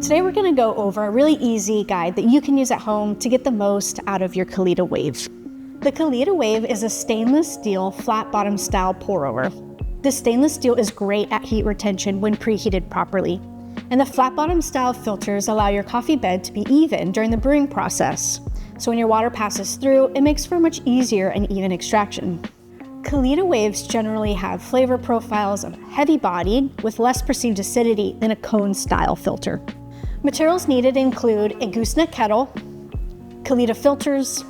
Today we're going to go over a really easy guide that you can use at home to get the most out of your Kalita Wave. The Kalita Wave is a stainless steel flat bottom style pour over. This stainless steel is great at heat retention when preheated properly, and the flat bottom style filters allow your coffee bed to be even during the brewing process. So when your water passes through, it makes for a much easier and even extraction. Kalita Waves generally have flavor profiles of heavy bodied with less perceived acidity than a cone style filter. Materials needed include a gooseneck kettle, Kalita filters,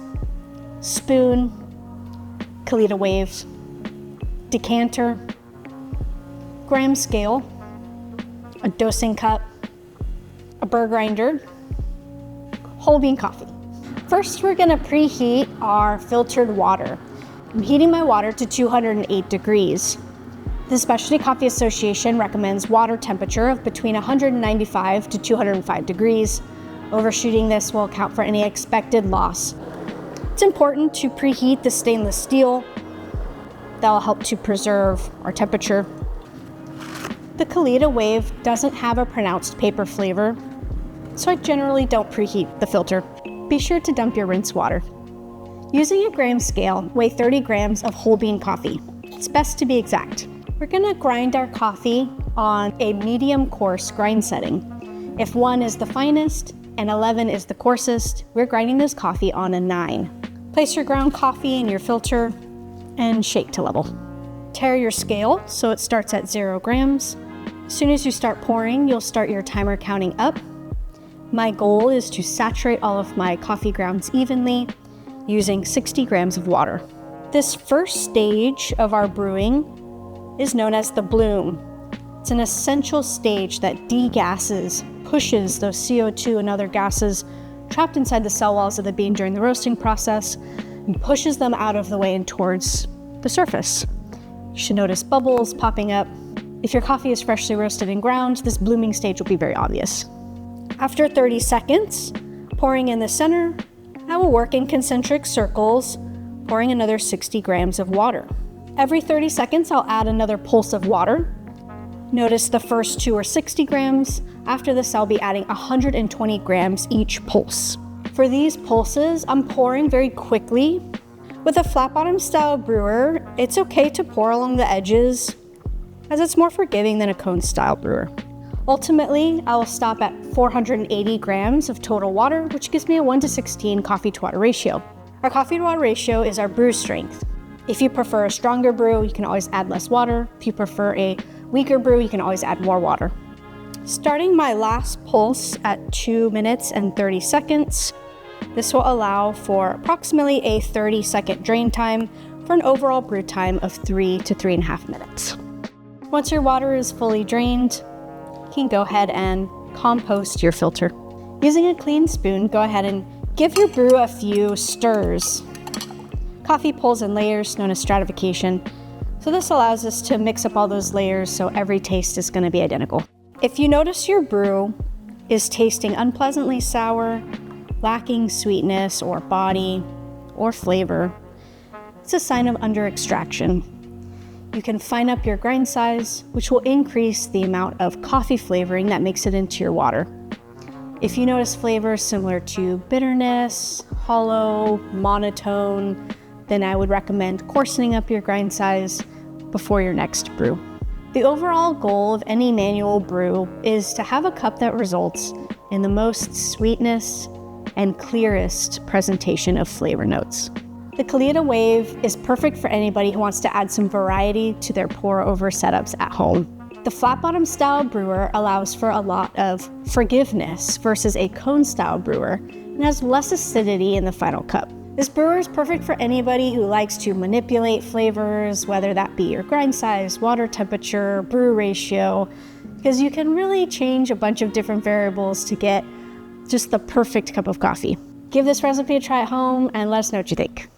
spoon, Kalita Waves, decanter, gram scale, a dosing cup, a burr grinder, whole bean coffee. First, we're gonna preheat our filtered water. I'm heating my water to 208 degrees. The Specialty Coffee Association recommends water temperature of between 195 to 205 degrees. Overshooting this will account for any expected loss. It's important to preheat the stainless steel. That will help to preserve our temperature. The Kalita Wave doesn't have a pronounced paper flavor, so I generally don't preheat the filter. Be sure to dump your rinse water. Using a gram scale, weigh 30 grams of whole bean coffee. It's best to be exact. We're gonna grind our coffee on a medium coarse grind setting. If 1 is the finest and 11 is the coarsest, we're grinding this coffee on a 9. Place your ground coffee in your filter and shake to level. Tare your scale so it starts at 0 grams. As soon as you start pouring, you'll start your timer counting up. My goal is to saturate all of my coffee grounds evenly using 60 grams of water. This first stage of our brewing is known as the bloom. It's an essential stage that degasses, pushes those CO2 and other gases trapped inside the cell walls of the bean during the roasting process and pushes them out of the way and towards the surface. You should notice bubbles popping up. If your coffee is freshly roasted and ground, this blooming stage will be very obvious. After 30 seconds, pouring in the center, I will work in concentric circles, pouring another 60 grams of water. Every 30 seconds, I'll add another pulse of water. Notice the first 2 are 60 grams. After this, I'll be adding 120 grams each pulse. For these pulses, I'm pouring very quickly. With a flat bottom style brewer, it's okay to pour along the edges as it's more forgiving than a cone style brewer. Ultimately, I will stop at 480 grams of total water, which gives me a 1:16 coffee to water ratio. Our coffee to water ratio is our brew strength. If you prefer a stronger brew, you can always add less water. If you prefer a weaker brew, you can always add more water. Starting my last pulse at 2 minutes and 30 seconds, this will allow for approximately a 30-second drain time for an overall brew time of 3 to 3.5 minutes. Once your water is fully drained, you can go ahead and compost your filter. Using a clean spoon, go ahead and give your brew a few stirs. Coffee pulls in layers known as stratification. So this allows us to mix up all those layers so every taste is going to be identical. If you notice your brew is tasting unpleasantly sour, lacking sweetness or body or flavor, it's a sign of under extraction. You can fine up your grind size, which will increase the amount of coffee flavoring that makes it into your water. If you notice flavors similar to bitterness, hollow, monotone, then I would recommend coarsening up your grind size before your next brew. The overall goal of any manual brew is to have a cup that results in the most sweetness and clearest presentation of flavor notes. The Kalita Wave is perfect for anybody who wants to add some variety to their pour-over setups at home. The flat-bottom style brewer allows for a lot of forgiveness versus a cone-style brewer and has less acidity in the final cup. This brewer is perfect for anybody who likes to manipulate flavors, whether that be your grind size, water temperature, brew ratio, because you can really change a bunch of different variables to get just the perfect cup of coffee. Give this recipe a try at home and let us know what you think.